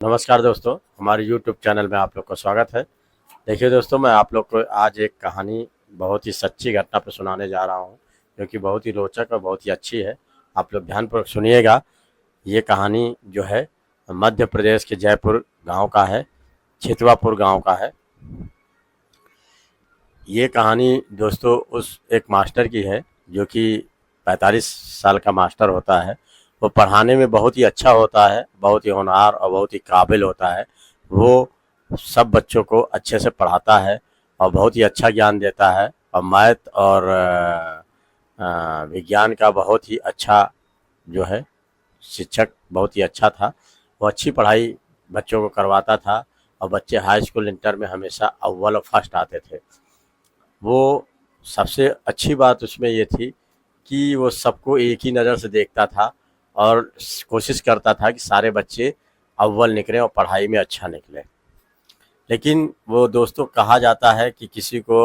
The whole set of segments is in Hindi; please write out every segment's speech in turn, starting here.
नमस्कार दोस्तों, हमारे YouTube चैनल में आप लोग का स्वागत है। देखिए दोस्तों, मैं आप लोग को आज एक कहानी बहुत ही सच्ची घटना पर सुनाने जा रहा हूँ, जो कि बहुत ही रोचक और बहुत ही अच्छी है। आप लोग ध्यानपूर्वक सुनिएगा। ये कहानी जो है मध्य प्रदेश के जयपुर गांव का है, छितवापुर गांव का है। ये कहानी दोस्तों उस एक मास्टर की है जो कि 45 साल का मास्टर होता है। वो पढ़ाने में बहुत ही अच्छा होता है, बहुत ही होनहार और बहुत ही काबिल होता है। वो सब बच्चों को अच्छे से पढ़ाता है और बहुत ही अच्छा ज्ञान देता है। और मैथ और विज्ञान का बहुत ही अच्छा जो है शिक्षक बहुत ही अच्छा था। वो अच्छी पढ़ाई बच्चों को करवाता था और बच्चे हाई स्कूल इंटर में हमेशा अव्वल और फर्स्ट आते थे। वो सबसे अच्छी बात उसमें ये थी कि वो सबको एक ही नज़र से देखता था और कोशिश करता था कि सारे बच्चे अव्वल निकलें और पढ़ाई में अच्छा निकले। लेकिन वो दोस्तों कहा जाता है कि किसी को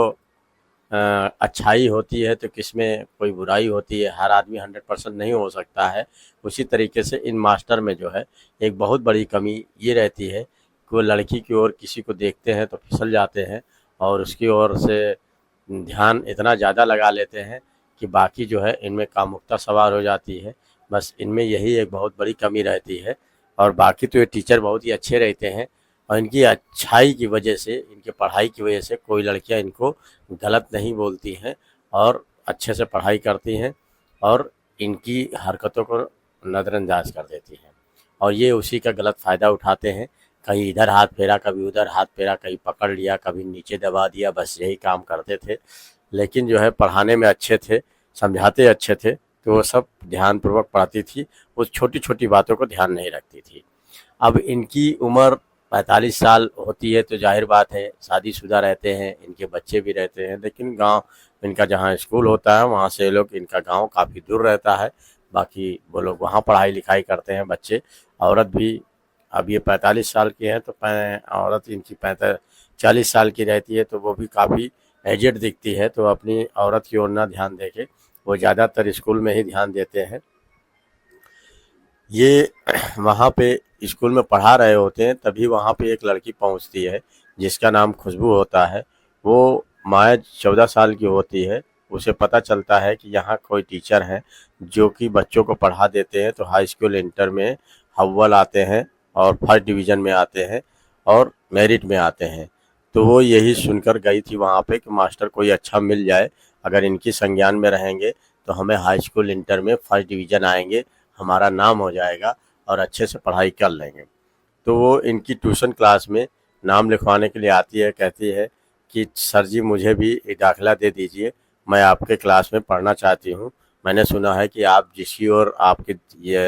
अच्छाई होती है तो किसमें कोई बुराई होती है। हर आदमी 100% नहीं हो सकता है। उसी तरीके से इन मास्टर में जो है एक बहुत बड़ी कमी ये रहती है कि वो लड़की की ओर किसी को देखते हैं तो फिसल जाते हैं और उसकी ओर से ध्यान इतना ज़्यादा लगा लेते हैं कि बाकी जो है इनमें कामुकता सवार हो जाती है। बस इनमें यही एक बहुत बड़ी कमी रहती है। और बाकी तो ये टीचर बहुत ही अच्छे रहते हैं और इनकी अच्छाई की वजह से, इनकी पढ़ाई की वजह से कोई लड़कियां इनको गलत नहीं बोलती हैं और अच्छे से पढ़ाई करती हैं और इनकी हरकतों को नज़रअंदाज कर देती हैं। और ये उसी का गलत फ़ायदा उठाते हैं। कहीं इधर हाथ फेरा, कभी उधर हाथ फेरा, कहीं पकड़ लिया, कभी नीचे दबा दिया, बस यही काम करते थे। लेकिन जो है पढ़ाने में अच्छे थे, समझाते अच्छे थे, तो वो सब ध्यानपूर्वक पढ़ाती थी। वो छोटी-छोटी बातों को ध्यान नहीं रखती थी। अब इनकी उम्र 45 साल होती है तो ज़ाहिर बात है शादीशुदा रहते हैं, इनके बच्चे भी रहते हैं। लेकिन गाँव इनका जहाँ स्कूल होता है वहाँ से लोग, इनका गाँव काफ़ी दूर रहता है। बाकी वो लोग वहाँ पढ़ाई लिखाई करते हैं बच्चे। औरत भी, अब ये 45 साल की है तो औरत इनकी 40 साल की रहती है, तो वो भी काफ़ी एजेड दिखती है। तो अपनी औरत की ओर ना ध्यान देके वो ज़्यादातर स्कूल में ही ध्यान देते हैं। ये वहाँ पे स्कूल में पढ़ा रहे होते हैं, तभी वहाँ पे एक लड़की पहुँचती है जिसका नाम खुशबू होता है। वो महज 14 साल की होती है। उसे पता चलता है कि यहाँ कोई टीचर हैं जो कि बच्चों को पढ़ा देते हैं, तो हाई स्कूल इंटर में अव्वल आते हैं और फर्स्ट डिवीज़न में आते हैं और मेरिट में आते हैं। तो वो यही सुनकर गई थी वहाँ पे कि मास्टर कोई अच्छा मिल जाए, अगर इनकी संज्ञान में रहेंगे तो हमें हाई स्कूल इंटर में फर्स्ट डिवीज़न आएंगे, हमारा नाम हो जाएगा और अच्छे से पढ़ाई कर लेंगे। तो वो इनकी ट्यूशन क्लास में नाम लिखवाने के लिए आती है, कहती है कि सर जी मुझे भी दाखिला दे दीजिए, मैं आपके क्लास में पढ़ना चाहती हूँ। मैंने सुना है कि आप जिसकी ओर आपकी ये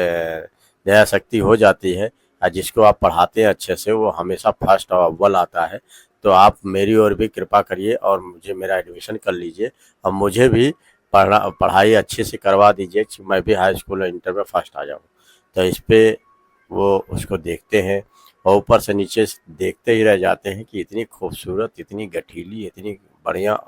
दया शक्ति हो जाती है और जिसको आप पढ़ाते हैं अच्छे से, वो हमेशा फर्स्ट और अव्वल आता है। तो आप मेरी ओर भी कृपा करिए और मुझे मेरा एडमिशन कर लीजिए और मुझे भी पढ़ाई अच्छे से करवा दीजिए कि मैं भी हाई स्कूल और इंटर में फर्स्ट आ जाऊँ। तो इस पे वो उसको देखते हैं और ऊपर से नीचे देखते ही रह जाते हैं कि इतनी खूबसूरत, इतनी गठीली, इतनी बढ़िया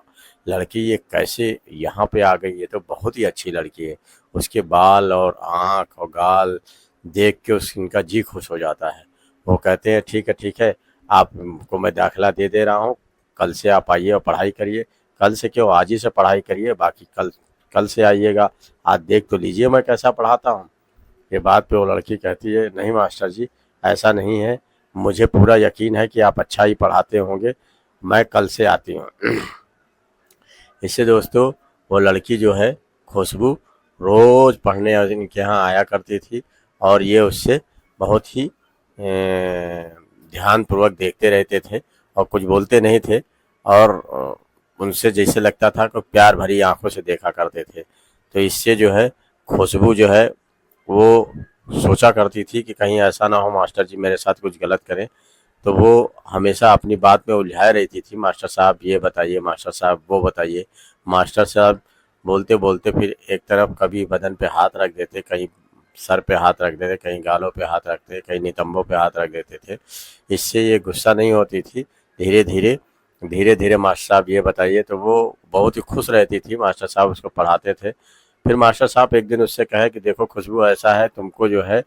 लड़की ये कैसे यहाँ पे आ गई। ये तो बहुत ही अच्छी लड़की है। उसके बाल और आँख और गाल देख के उनका जी खुश हो जाता है। वो कहते हैं ठीक है, आपको मैं दाखिला दे दे रहा हूँ, कल से आप आइए और पढ़ाई करिए। कल से क्यों, आज ही से पढ़ाई करिए, बाकी कल कल से आइएगा, आज देख तो लीजिए मैं कैसा पढ़ाता हूँ। ये बात पे वो लड़की कहती है, नहीं मास्टर जी, ऐसा नहीं है, मुझे पूरा यकीन है कि आप अच्छा ही पढ़ाते होंगे, मैं कल से आती हूँ। इससे दोस्तों वो लड़की जो है खुशबू रोज़ पढ़ने इनके यहाँ आया करती थी और ये उससे बहुत ही ध्यानपूर्वक देखते रहते थे और कुछ बोलते नहीं थे और उनसे जैसे लगता था कि प्यार भरी आंखों से देखा करते थे। तो इससे जो है खुशबू जो है वो सोचा करती थी कि कहीं ऐसा ना हो मास्टर जी मेरे साथ कुछ गलत करें। तो वो हमेशा अपनी बात में उलझाए रहती थी, मास्टर साहब ये बताइए, मास्टर साहब वो बताइए। मास्टर साहब बोलते बोलते फिर एक तरफ कभी बदन पे हाथ रख देते, कहीं सर पे हाथ रख देते, कहीं गालों पे हाथ रखते, कहीं नितंबों पे हाथ रख देते थे। इससे ये गुस्सा नहीं होती थी। धीरे धीरे मास्टर साहब ये बताइए, तो वो बहुत ही खुश रहती थी। मास्टर साहब उसको पढ़ाते थे। फिर मास्टर साहब एक दिन उससे कहे कि देखो खुशबू, ऐसा है तुमको जो है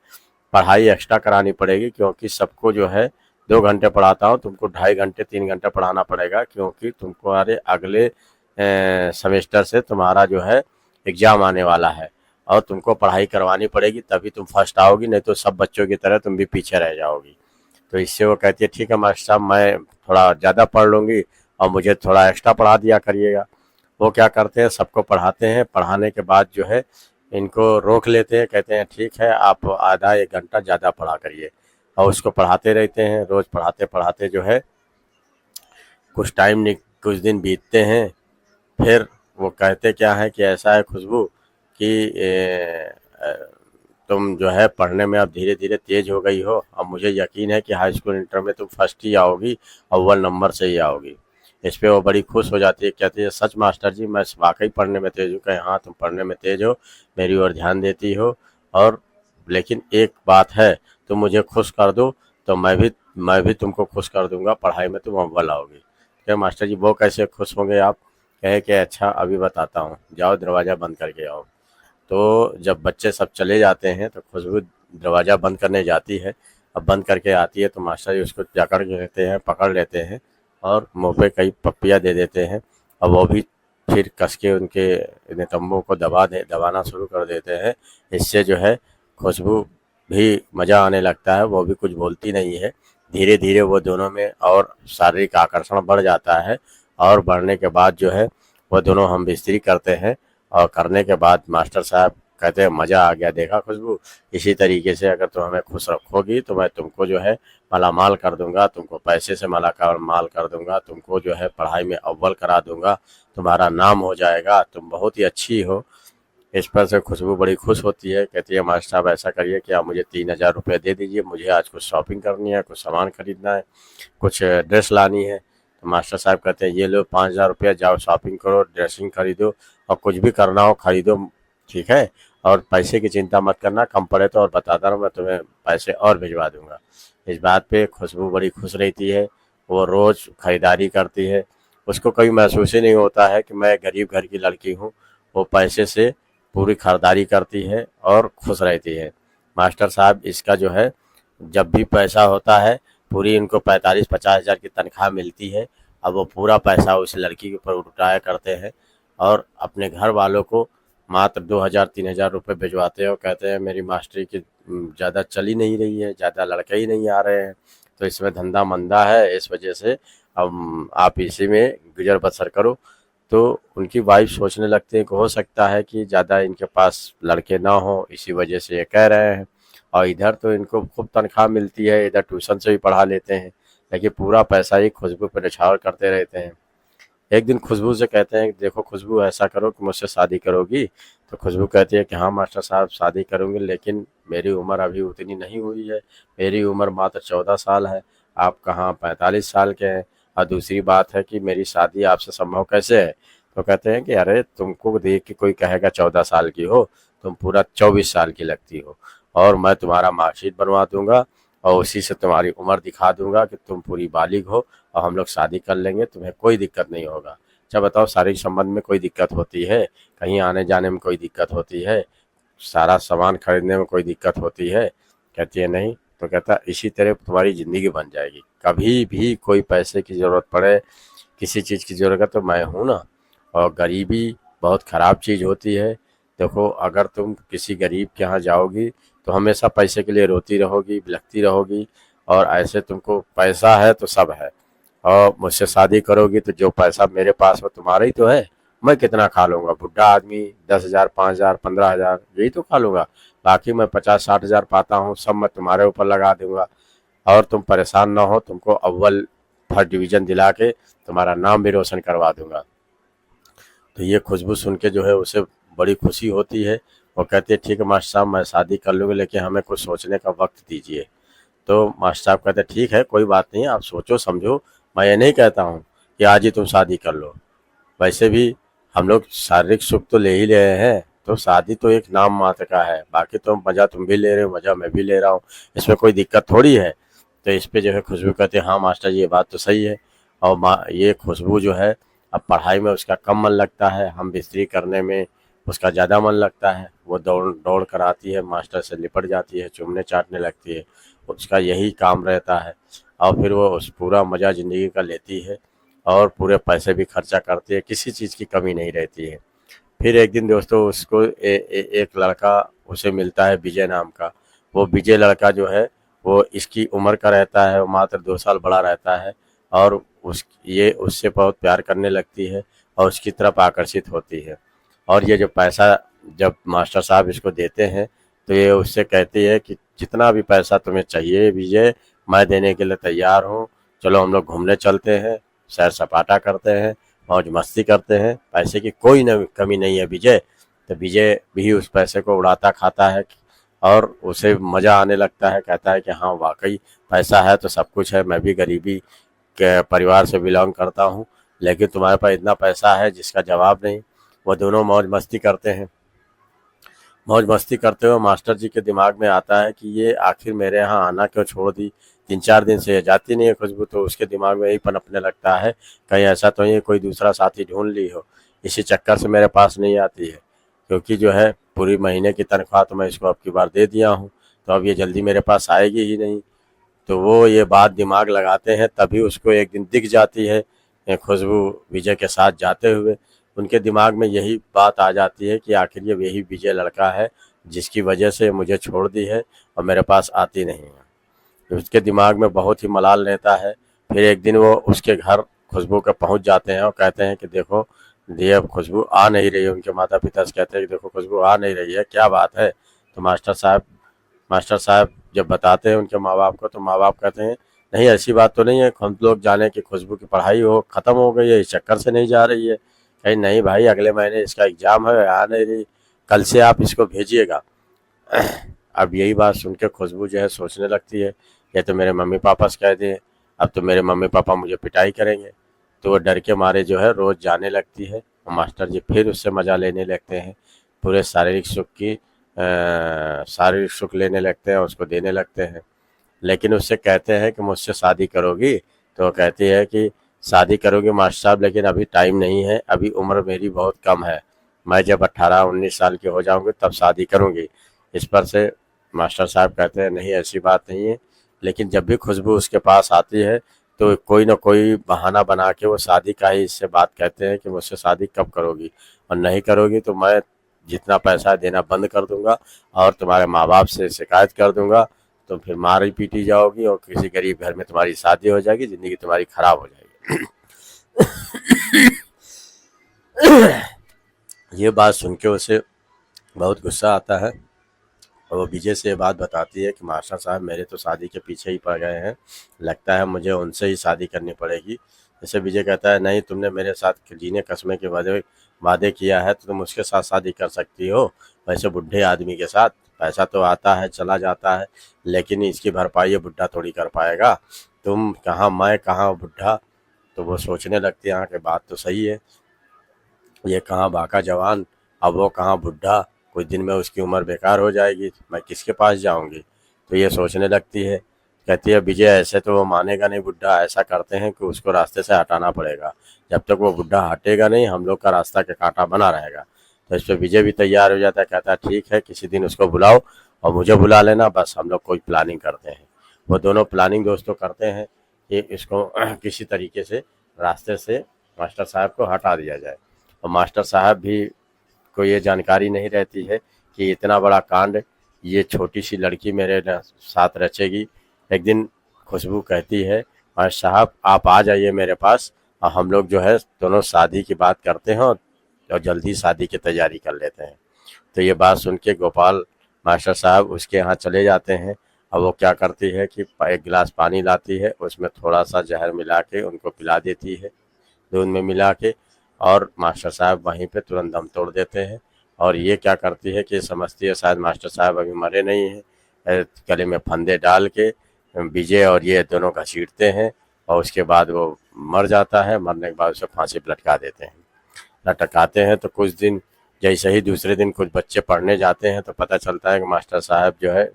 पढ़ाई एक्स्ट्रा करानी पड़ेगी, क्योंकि सबको जो है 2 घंटे पढ़ाता हूँ, तुमको 2.5 घंटे 3 घंटे पढ़ाना पड़ेगा, क्योंकि तुमको अगले सेमेस्टर से तुम्हारा जो है एग्ज़ाम आने वाला है और तुमको पढ़ाई करवानी पड़ेगी, तभी तुम फर्स्ट आओगी, नहीं तो सब बच्चों की तरह तुम भी पीछे रह जाओगी। तो इससे वो कहती है ठीक है मास्टर साहब, मैं थोड़ा ज़्यादा पढ़ लूँगी और मुझे थोड़ा एक्स्ट्रा पढ़ा दिया करिएगा। वो क्या करते हैं, सबको पढ़ाते हैं, पढ़ाने के बाद जो है इनको रोक लेते हैं, कहते हैं ठीक है आप आधा 1 घंटा ज़्यादा पढ़ा करिए, और उसको पढ़ाते रहते हैं। रोज़ पढ़ाते पढ़ाते जो है कुछ दिन बीतते हैं, फिर वो कहते क्या है कि ऐसा है खुशबू कि तुम जो है पढ़ने में अब धीरे धीरे तेज हो गई हो, अब मुझे यकीन है कि हाई स्कूल इंटर में तुम फर्स्ट ही आओगी, अव्वल नंबर से ही आओगी। इस पे वो बड़ी खुश हो जाती है, कहती है सच मास्टर जी, मैं वाकई पढ़ने में तेज हूँ। कहे हाँ तुम पढ़ने में तेज हो, मेरी ओर ध्यान देती हो, और लेकिन एक बात है, तुम मुझे खुश कर दो तो मैं भी तुमको खुश कर दूंगा, पढ़ाई में तुम अव्वल आओगी। क्या मास्टर जी वो कैसे खुश होंगे आप? कहे कि अच्छा अभी बताता हूँ, जाओ दरवाज़ा बंद करके आओ। तो जब बच्चे सब चले जाते हैं तो खुशबू दरवाज़ा बंद करने जाती है। अब बंद करके आती है तो मास्टर जी उसको जकड़ के लेते हैं, पकड़ लेते हैं और मुँह पे कई पप्पियाँ दे देते हैं, और वो भी फिर कस के उनके नितंबों को दबाना शुरू कर देते हैं। इससे जो है खुशबू भी मज़ा आने लगता है, वो भी कुछ बोलती नहीं है। धीरे धीरे वो दोनों में और शारीरिक आकर्षण बढ़ जाता है, और बढ़ने के बाद जो है वो दोनों हम बिस्तरी करते हैं, और करने के बाद मास्टर साहब कहते हैं मज़ा आ गया, देखा खुशबू, इसी तरीके से अगर तुम हमें खुश रखोगी तो मैं तुमको जो है मालामाल कर दूंगा, तुमको पैसे से माल कर दूंगा, तुमको जो है पढ़ाई में अव्वल करा दूंगा, तुम्हारा नाम हो जाएगा, तुम बहुत ही अच्छी हो। इस पर से खुशबू बड़ी खुश होती है, कहती है मास्टर साहब ऐसा करिए कि आप मुझे 3,000 रुपये दे दीजिए, मुझे आज कुछ शॉपिंग करनी है, कुछ सामान खरीदना है, कुछ ड्रेस लानी है। तो मास्टर साहब कहते हैं ये लो 5,000 रुपया, जाओ शॉपिंग करो, ड्रेसिंग खरीदो, और कुछ भी करना हो खरीदो, ठीक है, और पैसे की चिंता मत करना, कम पड़े तो और बताता रहो, मैं तुम्हें पैसे और भिजवा दूंगा। इस बात पे खुशबू बड़ी खुश रहती है, वो रोज़ खरीदारी करती है, उसको कभी महसूस ही नहीं होता है कि मैं गरीब घर की लड़की हूँ। वो पैसे से पूरी खरीदारी करती है और खुश रहती है। मास्टर साहब इसका जो है जब भी पैसा होता है, पूरी इनको 45-50 हज़ार की तनख्वाह मिलती है, अब वो पूरा पैसा उस लड़की के ऊपर उठाया करते हैं, और अपने घर वालों को मात्र 2,000-3,000 रुपये भिजवाते हैं, और कहते हैं मेरी मास्टरी की ज़्यादा चली नहीं रही है, ज़्यादा लड़के ही नहीं आ रहे हैं, तो इसमें धंधा मंदा है, इस वजह से अब आप इसी में गुजर बसर करो। तो उनकी वाइफ सोचने लगते हैं कि हो सकता है कि ज़्यादा इनके पास लड़के ना हो, इसी वजह से ये कह रहे हैं, और इधर तो इनको खूब तनख्वाह मिलती है, इधर ट्यूशन से भी पढ़ा लेते हैं, लेकिन पूरा पैसा ही खुशबू पर निछावर करते रहते हैं। एक दिन खुशबू से कहते हैं देखो खुशबू, ऐसा करो कि मुझसे शादी करोगी? तो खुशबू कहती है कि हाँ मास्टर साहब शादी करूँगी, लेकिन मेरी उम्र अभी उतनी नहीं हुई है, मेरी उम्र मात्र 14 साल है, आप कहाँ 45 साल के हैं, और दूसरी बात है कि मेरी शादी आपसे संभव कैसे है? तो कहते हैं कि अरे तुमको देख के कोई कहेगा 14 साल की हो, तुम पूरा 24 साल की लगती हो, और मैं तुम्हारा मार्कशीट बनवा दूंगा और उसी से तुम्हारी उम्र दिखा दूंगा कि तुम पूरी बालिग हो, और हम लोग शादी कर लेंगे, तुम्हें कोई दिक्कत नहीं होगा। अच्छा बताओ, शारीरिक संबंध में कोई दिक्कत होती है? कहीं आने जाने में कोई दिक्कत होती है? सारा सामान खरीदने में कोई दिक्कत होती है? कहती है नहीं। तो कहता इसी तरह तुम्हारी ज़िंदगी बन जाएगी, कभी भी कोई पैसे की ज़रूरत पड़े, किसी चीज़ की ज़रूरत तो मैं हूँ ना। और गरीबी बहुत ख़राब चीज़ होती है। देखो अगर तुम किसी गरीब के यहाँ जाओगी तो हमेशा पैसे के लिए रोती रहोगी, बिलखती रहोगी, और ऐसे तुमको पैसा है तो सब है, और मुझसे शादी करोगी तो जो पैसा मेरे पास हो तुम्हारा ही तो है, मैं कितना खा लूँगा, बुढ़ा आदमी 10,000 5,000 15,000 यही तो खा लूँगा, बाकी मैं 50-60 हज़ार पाता हूँ, सब मैं तुम्हारे ऊपर लगा दूँगा, और तुम परेशान ना हो, तुमको अव्वल फर्स्ट डिवीज़न दिला के तुम्हारा नाम भी रोशन करवा दूँगा। तो ये खुशबू सुन के जो है उसे बड़ी खुशी होती है। वो कहती है ठीक है मास्टर साहब, मैं शादी कर लूँगी, लेकिन हमें कुछ सोचने का वक्त दीजिए। तो मास्टर साहब कहते हैं ठीक है कोई बात नहीं, आप सोचो समझो, मैं ये नहीं कहता हूँ कि आज ही तुम शादी कर लो, वैसे भी हम लोग शारीरिक सुख तो ले ही ले रहे हैं, तो शादी तो एक नाम मात्र का है, बाकी तो मज़ा तुम भी ले रहे हो, मज़ा मैं भी ले रहा हूँ, इसमें कोई दिक्कत थोड़ी है। तो इस पे जो है खुशबू कहते हैं हाँ मास्टर जी ये बात तो सही है। और ये खुशबू जो है अब पढ़ाई में उसका कम मन लगता है, हम बिस्तरी करने में उसका ज़्यादा मन लगता है, वो दौड़ दौड़ कर आती है, मास्टर से लिपट जाती है, चूमने चाटने लगती है, उसका यही काम रहता है। और फिर वो उस पूरा मज़ा ज़िंदगी का लेती है और पूरे पैसे भी खर्चा करती है, किसी चीज़ की कमी नहीं रहती है। फिर एक दिन दोस्तों उसको एक लड़का उसे मिलता है, विजय नाम का। वो विजय लड़का जो है वो इसकी उम्र का रहता है, वो मात्र 2 साल बड़ा रहता है और ये उससे बहुत प्यार करने लगती है और उसकी तरफ आकर्षित होती है। और ये जो पैसा जब मास्टर साहब इसको देते हैं तो ये उससे कहती है कि जितना भी पैसा तुम्हें चाहिए विजय, मैं देने के लिए तैयार हूँ। चलो हम लोग घूमने चलते हैं, सैर सपाटा करते हैं, मौज मस्ती करते हैं, पैसे की कोई कमी नहीं है विजय। तो विजय भी उस पैसे को उड़ाता खाता है और उसे मज़ा आने लगता है, कहता है कि हाँ वाकई पैसा है तो सब कुछ है, मैं भी गरीबी के परिवार से बिलोंग करता हूँ, लेकिन तुम्हारे पास इतना पैसा है जिसका जवाब नहीं। वो दोनों मौज मस्ती करते हैं। मौज मस्ती करते हुए मास्टर जी के दिमाग में आता है कि ये आखिर मेरे यहाँ आना क्यों छोड़ दी, 3-4 दिन से ये जाती नहीं है खुशबू। तो उसके दिमाग में यही पनपने लगता है, कहीं ऐसा तो ये कोई दूसरा साथी ढूंढ ली हो, इसी चक्कर से मेरे पास नहीं आती है। क्योंकि जो है पूरी महीने की तनख्वाह तो मैं इसको अब की बार दे दिया हूँ, तो अब ये जल्दी मेरे पास आएगी ही नहीं। तो वो ये बात दिमाग लगाते हैं, तभी उसको एक दिन दिख जाती है खुशबू विजय के साथ जाते हुए। उनके दिमाग में यही बात आ जाती है कि आखिर ये यही विजय लड़का है जिसकी वजह से मुझे छोड़ दी है और मेरे पास आती नहीं है। तो उसके दिमाग में बहुत ही मलाल रहता है। फिर एक दिन वो उसके घर खुशबू के पहुंच जाते हैं और कहते हैं कि देखो ये अब खुशबू आ नहीं रही है। उनके माता पिता से कहते हैं कि देखो खुशबू आ नहीं रही है, क्या बात है। तो मास्टर साहब जब बताते हैं उनके माँ बाप को, तो माँ बाप कहते हैं नहीं ऐसी बात तो नहीं है, हम लोग जाने कि खुशबू की पढ़ाई हो ख़त्म हो गई है, इस चक्कर से नहीं जा रही है। कहीं नहीं भाई, अगले महीने इसका एग्ज़ाम है, आ नहीं रही, कल से आप इसको भेजिएगा। अब यही बात सुन के खुशबू जो है सोचने लगती है, ये तो मेरे मम्मी पापा से कह दिए, अब तो मेरे मम्मी पापा मुझे पिटाई करेंगे। तो वो डर के मारे जो है रोज़ जाने लगती है और मास्टर जी फिर उससे मज़ा लेने लगते हैं, पूरे शारीरिक सुख लेने लगते हैं, उसको देने लगते हैं। लेकिन उससे कहते हैं कि मुझसे शादी करोगी, तो वो कहती है कि शादी करोगी मास्टर साहब, लेकिन अभी टाइम नहीं है, अभी उम्र मेरी बहुत कम है, मैं जब 18-19 साल की हो जाऊंगी तब शादी करूंगी। इस पर से मास्टर साहब कहते हैं नहीं ऐसी बात नहीं है। लेकिन जब भी खुशबू उसके पास आती है तो कोई ना कोई बहाना बना के वो शादी का ही इससे बात कहते हैं कि मुझसे शादी कब करोगी, और नहीं करोगी तो मैं जितना पैसा देना बंद कर दूंगा और तुम्हारे माँ बाप से शिकायत कर दूंगा, तो फिर मारी पीटी जाओगी और किसी गरीब घर में तुम्हारी शादी हो जाएगी, ज़िंदगी तुम्हारी खराब हो जाएगी। ये बात सुन के उसे बहुत गुस्सा आता है और वो विजय से ये बात बताती है कि मास्टर साहब मेरे तो शादी के पीछे ही पड़ गए हैं, लगता है मुझे उनसे ही शादी करनी पड़ेगी। जैसे विजय कहता है नहीं, तुमने मेरे साथ जीने कसमे के वादे किया है तो तुम उसके साथ शादी कर सकती हो, वैसे बुढ़े आदमी के साथ पैसा तो आता है चला जाता है, लेकिन इसकी भरपाई ये बुढ़ा थोड़ी कर पाएगा। तुम कहाँ मैं कहाँ बुढ़ा। तो वो सोचने लगती है हाँ कि बात तो सही है, ये कहाँ बाका जवान, अब वो कहाँ बुढ़ा, कुछ दिन में उसकी उम्र बेकार हो जाएगी, मैं किसके पास जाऊंगी। तो ये सोचने लगती है, कहती है विजय ऐसे तो वो मानेगा नहीं बुढ़ा, ऐसा करते हैं कि उसको रास्ते से हटाना पड़ेगा, जब तक वो बुढ़ा हटेगा नहीं हम लोग का रास्ता के कांटा बना रहेगा। तो इस पर विजय भी तैयार हो जाता है, कहता है ठीक है किसी दिन उसको बुलाओ और मुझे बुला लेना, बस हम लोग कोई प्लानिंग करते हैं। वो दोनों प्लानिंग दोस्तों करते हैं कि इसको किसी तरीके से रास्ते से मास्टर साहब को हटा दिया जाए। और मास्टर साहब भी को ये जानकारी नहीं रहती है कि इतना बड़ा कांड ये छोटी सी लड़की मेरे साथ रचेगी। एक दिन खुशबू कहती है मास्टर साहब आप आ जाइए मेरे पास और हम लोग जो है दोनों शादी की बात करते हैं और जल्दी शादी की तैयारी कर लेते हैं। तो ये बात सुन के गोपाल मास्टर साहब उसके यहाँ चले जाते हैं और वो क्या करती है कि एक गिलास पानी लाती है, उसमें थोड़ा सा जहर मिला के उनको पिला देती है दूध में मिला के, और मास्टर साहब वहीं पे तुरंत दम तोड़ देते हैं। और ये क्या करती है कि समझती है शायद मास्टर साहब अभी मरे नहीं हैं, गले में फंदे डाल के विजय और ये दोनों घसीटते हैं और उसके बाद वो मर जाता है। मरने के बाद उसे फांसी पर लटका देते हैं। लटकाते हैं तो कुछ दिन जैसे ही दूसरे दिन कुछ बच्चे पढ़ने जाते हैं तो पता चलता है कि मास्टर साहब जो है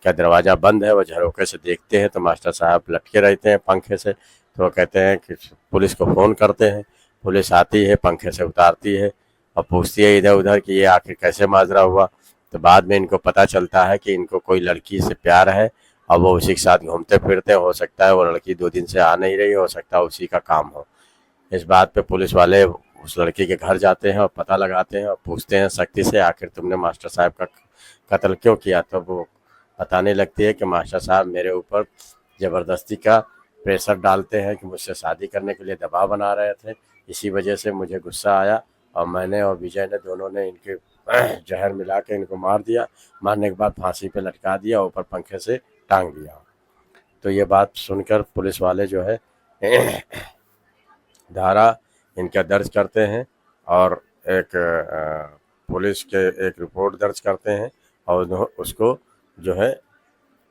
का दरवाज़ा बंद है। वो झरोखे से देखते हैं तो मास्टर साहब लटके रहते हैं पंखे से। तो वो कहते हैं कि पुलिस को फ़ोन करते हैं, पुलिस आती है, पंखे से उतारती है और पूछती है इधर उधर कि ये आखिर कैसे माजरा हुआ। तो बाद में इनको पता चलता है कि इनको कोई लड़की से प्यार है और वो उसी के साथ घूमते फिरते, हो सकता है वो लड़की 2 दिन से आ नहीं रही, हो सकता है उसी का काम हो। इस बात पे पुलिस वाले उस लड़की के घर जाते हैं और पता लगाते हैं और पूछते हैं सख्ती से, आखिर तुमने मास्टर साहब का कत्ल क्यों किया। तो वो बताने लगती है कि मास्टर साहब मेरे ऊपर ज़बरदस्ती का प्रेशर डालते हैं कि मुझसे शादी करने के लिए दबाव बना रहे थे, इसी वजह से मुझे गुस्सा आया और मैंने और विजय ने दोनों ने इनके जहर मिला के इनको मार दिया। मारने के बाद फांसी पे लटका दिया, ऊपर पंखे से टांग दिया। तो ये बात सुनकर पुलिस वाले जो है धारा इनका दर्ज करते हैं और एक पुलिस के एक रिपोर्ट दर्ज करते हैं और उसको जो है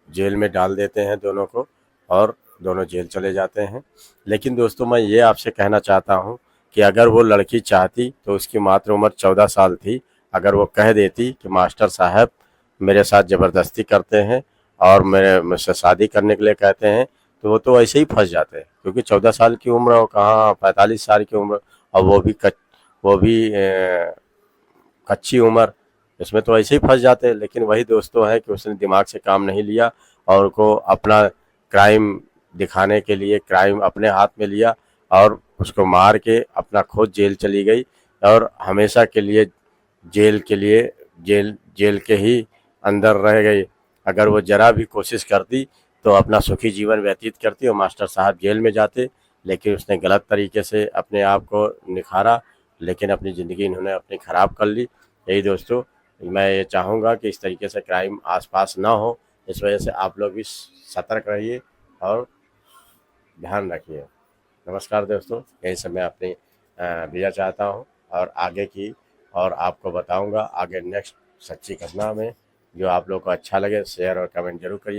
जेल में डाल देते हैं दोनों को, और दोनों जेल चले जाते हैं। लेकिन दोस्तों मैं ये आपसे कहना चाहता हूँ कि अगर वो लड़की चाहती तो उसकी मात्र उम्र 14 साल थी, अगर वो कह देती कि मास्टर साहब मेरे साथ ज़बरदस्ती करते हैं और मुझसे शादी करने के लिए कहते हैं, तो वो तो ऐसे ही फंस जाते हैं, क्योंकि 14 साल की उम्र और कहाँ 45 साल की उम्र, और वो भी कच्ची उम्र, इसमें तो ऐसे ही फंस जाते हैं। लेकिन वही दोस्तों है कि उसने दिमाग से काम नहीं लिया और को अपना क्राइम दिखाने के लिए क्राइम अपने हाथ में लिया और उसको मार के अपना खुद जेल चली गई और हमेशा के लिए जेल के ही अंदर रह गई। अगर वो जरा भी कोशिश करती तो अपना सुखी जीवन व्यतीत करती और मास्टर साहब जेल में जाते, लेकिन उसने गलत तरीके से अपने आप को निखारा, लेकिन अपनी ज़िंदगी इन्होंने अपनी ख़राब कर ली। यही दोस्तों, मैं ये चाहूँगा कि इस तरीके से क्राइम आसपास ना हो, इस वजह से आप लोग भी सतर्क रहिए और ध्यान रखिए। नमस्कार दोस्तों, यही सब मैं अपनी विदा चाहता हूँ और आगे की और आपको बताऊँगा आगे नेक्स्ट सच्ची घटना में। जो आप लोग को अच्छा लगे शेयर और कमेंट जरूर करिए।